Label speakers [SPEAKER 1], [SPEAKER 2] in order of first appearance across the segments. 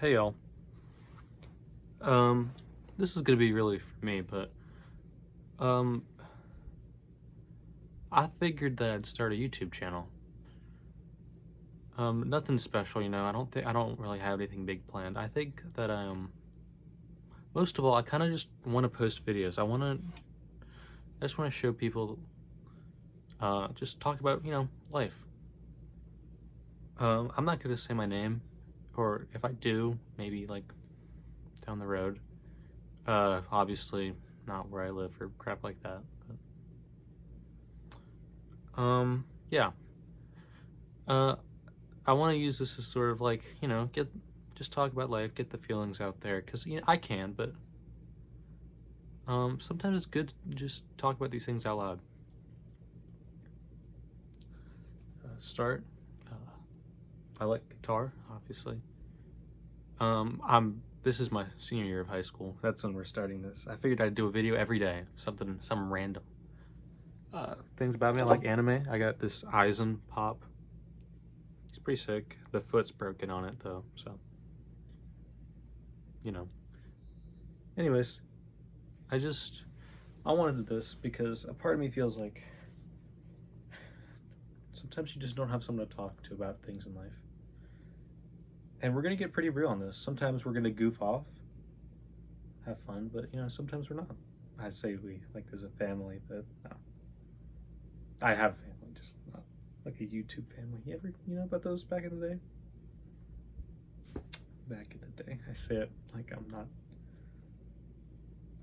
[SPEAKER 1] Hey y'all. Um, this is gonna be really for me, but um, I figured that I'd start a YouTube channel. Nothing special, I don't really have anything big planned. I think that most of all, I kind of just want to post videos. I just want to show people, just talk about life. I'm not gonna say my name, or if I do, maybe like down the road. Obviously not where I live or crap like that. Yeah. Uh, I want to use this as sort of like, just talk about life, get the feelings out there, because I can, but sometimes it's good to just talk about these things out loud. Start. Uh, I like guitar, obviously. This is my senior year of high school. That's when we're starting this. I figured I'd do a video every day, some random. Things about me. I like anime. I got this Aizen pop. He's pretty sick. The foot's broken on it though, so you know. Anyways, I wanted this because a part of me feels like sometimes you just don't have someone to talk to about things in life. And we're gonna get pretty real on this. Sometimes we're gonna goof off, have fun, but sometimes we're not. I say we like as a family, but no. I have a family, just not like a YouTube family. You ever about those back in the day? Back in the day. I say it like I'm not.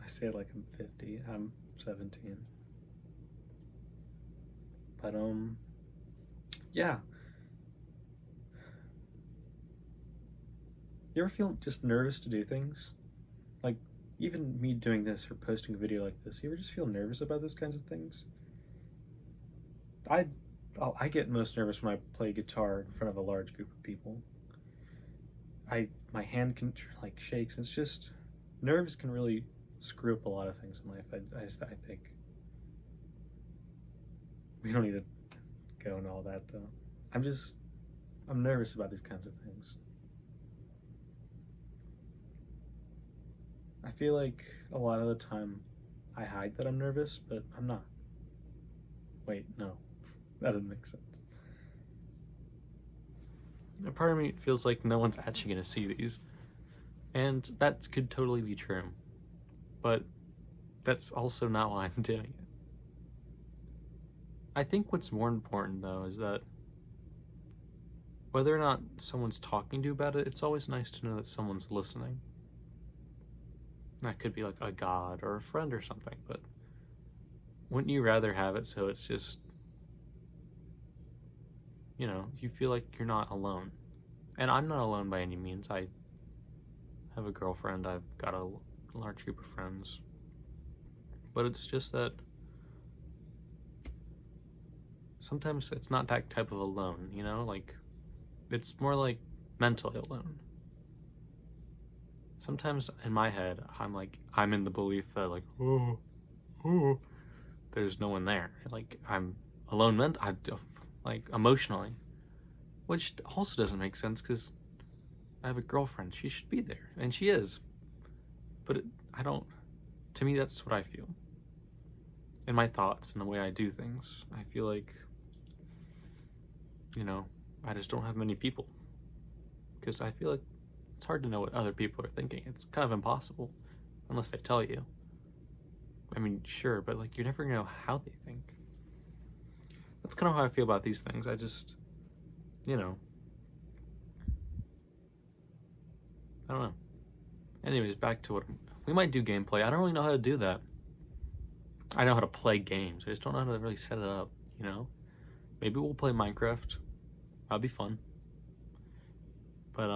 [SPEAKER 1] I say it like I'm 50. I'm 17. But yeah. You ever feel just nervous to do things? Like, even me doing this or posting a video like this, you ever just feel nervous about those kinds of things? I get most nervous when I play guitar in front of a large group of people. My hand can like shakes. It's just nerves can really screw up a lot of things in life. I think we don't need to go into all that though. I'm nervous about these kinds of things. I feel like a lot of the time I hide that I'm nervous, but I'm not. Wait, no, that doesn't make sense. A part of me feels like no one's actually going to see these, and that could totally be true, but that's also not why I'm doing it. I think what's more important though is that whether or not someone's talking to you about it, it's always nice to know that someone's listening. That could be like a god or a friend or something, but wouldn't you rather have it so it's just, you feel like you're not alone? And I'm not alone by any means. I have a girlfriend, I've got a large group of friends, but it's just that sometimes it's not that type of alone, like it's more like mentally alone. Sometimes in my head, I'm in the belief that like, oh, there's no one there. Like I'm alone like emotionally, which also doesn't make sense because I have a girlfriend. She should be there, and she is. But I don't. To me, that's what I feel. In my thoughts and the way I do things, I feel like, I just don't have many people because I feel like it's hard to know what other people are thinking. It's kind of impossible unless they tell you. I mean, sure, but like you never know how they think. That's kind of how I feel about these things. I just, I don't know. Anyways, back to what we might do gameplay. I don't really know how to do that. I know how to play games. I just don't know how to really set it up, Maybe we'll play Minecraft. That'd be fun. But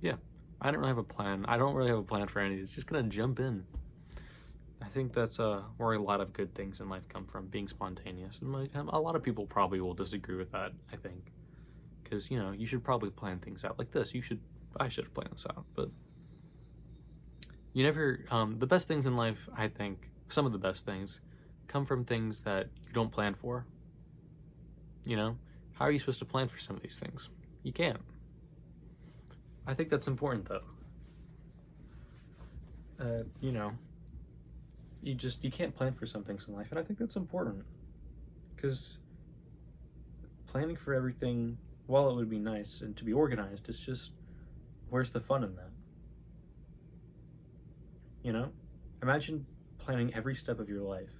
[SPEAKER 1] yeah, I don't really have a plan. I don't really have a plan for any of these. Just gonna jump in. I think that's where a lot of good things in life come from, being spontaneous. And a lot of people probably will disagree with that, I think. Because, you should probably plan things out like this. I should have planned this out. But you never, the best things in life, I think, some of the best things, come from things that you don't plan for. How are you supposed to plan for some of these things? You can't. I think that's important, though. You know, you can't plan for some things in life, and I think that's important. Because planning for everything, while it would be nice and to be organized, it's just, where's the fun in that? You know? Imagine planning every step of your life,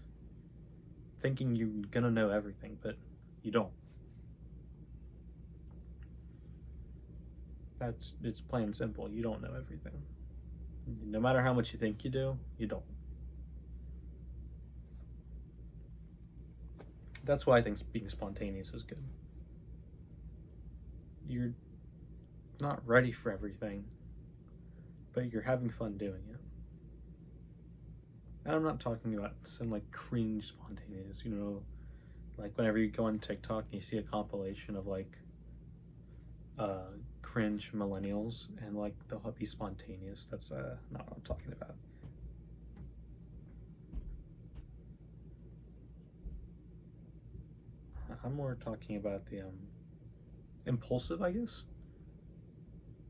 [SPEAKER 1] thinking you're gonna know everything, but you don't. It's plain and simple. You don't know everything. No matter how much you think you do, you don't. That's why I think being spontaneous is good. You're not ready for everything, but you're having fun doing it. And I'm not talking about some like cringe spontaneous, you know, like whenever you go on TikTok and you see a compilation of like cringe millennials and like they'll be spontaneous. That's not what I'm talking about. I'm more talking about the impulsive, I guess.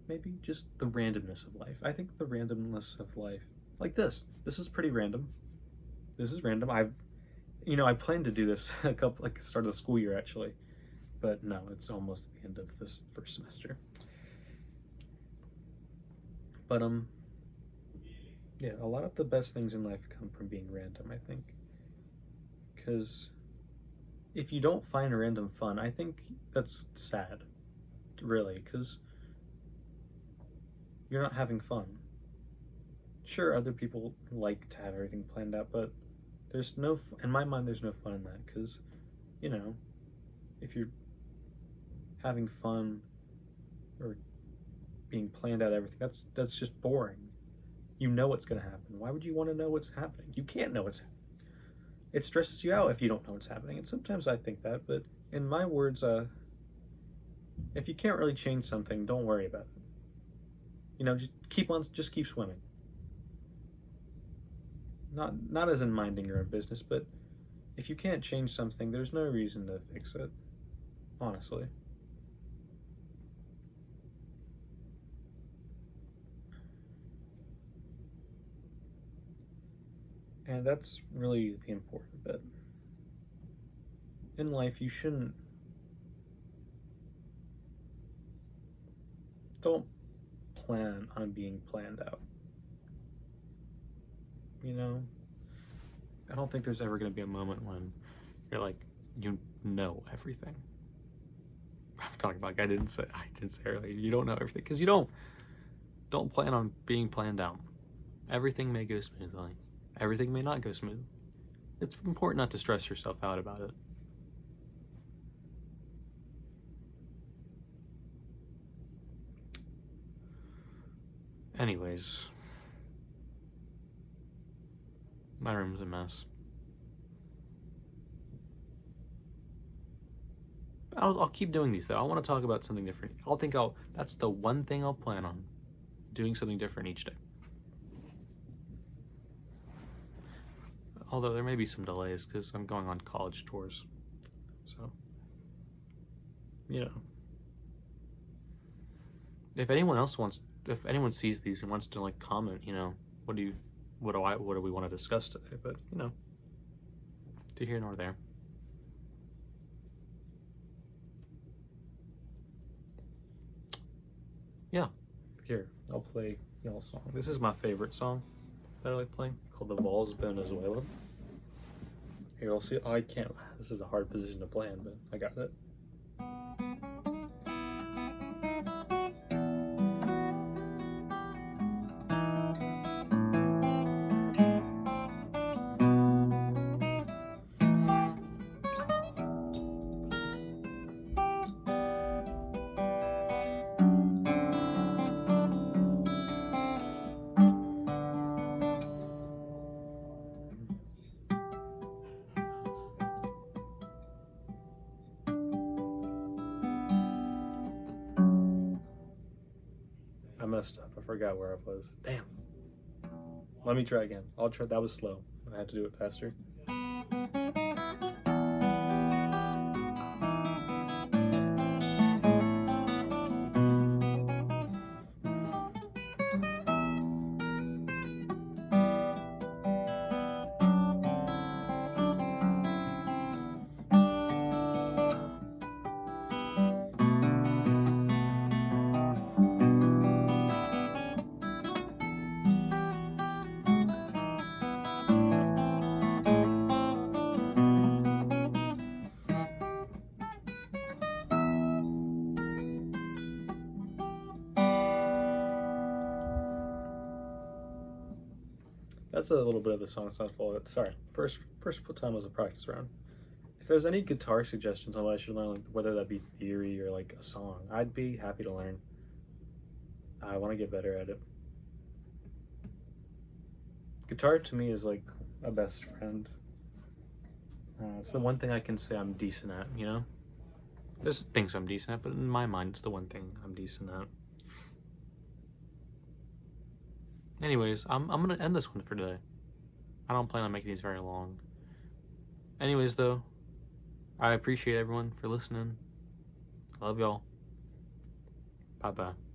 [SPEAKER 1] Maybe just the randomness of life. I think the randomness of life, like this is pretty random. This is random. I planned to do this like start of the school year actually, but no, it's almost the end of this first semester. But yeah, a lot of the best things in life come from being random, I think. Because if you don't find random fun, I think that's sad, really, because you're not having fun. Sure, other people like to have everything planned out, but in my mind, there's no fun in that, because, you know, if you're having fun or being planned out everything, that's just boring. You know what's going to happen. Why would you want to know what's happening? You can't know what's happening. It stresses you out if you don't know what's happening, and sometimes I think that, but in my words, if you can't really change something, don't worry about it. You know, just keep swimming. Not as in minding your own business, but if you can't change something, there's no reason to fix it, honestly. And that's really the important bit. In life, don't plan on being planned out. You know, I don't think there's ever going to be a moment when you're like, you know everything. I'm talking about like I didn't say earlier, you don't know everything, because you don't. Don't plan on being planned out. Everything may go smoothly. Everything may not go smooth. It's important not to stress yourself out about it. Anyways, my room's a mess. I'll keep doing these though. I want to talk about something different. That's the one thing I'll plan on, doing something different each day. Although there may be some delays because I'm going on college tours. So, you know. If anyone sees these and wants to like comment, you know, what do we want to discuss today? But, you know, to here nor there. Yeah. Here, I'll play y'all's song. This is my favorite song that I like playing, called The Balls Venezuela. Here, I'll see. I can't. This is a hard position to play in, but I got it. I messed up. I forgot where I was. Damn. Let me try again. I'll try. That was slow. I had to do it faster. That's a little bit of the song. It's not full. Sorry. First time was a practice round. If there's any guitar suggestions on what I should learn, like whether that be theory or like a song, I'd be happy to learn. I want to get better at it. Guitar to me is like a best friend. It's the one thing I can say I'm decent at, you know? There's things I'm decent at, but in my mind, it's the one thing I'm decent at. Anyways, I'm gonna end this one for today. I don't plan on making these very long. Anyways, though, I appreciate everyone for listening. I love y'all. Bye-bye.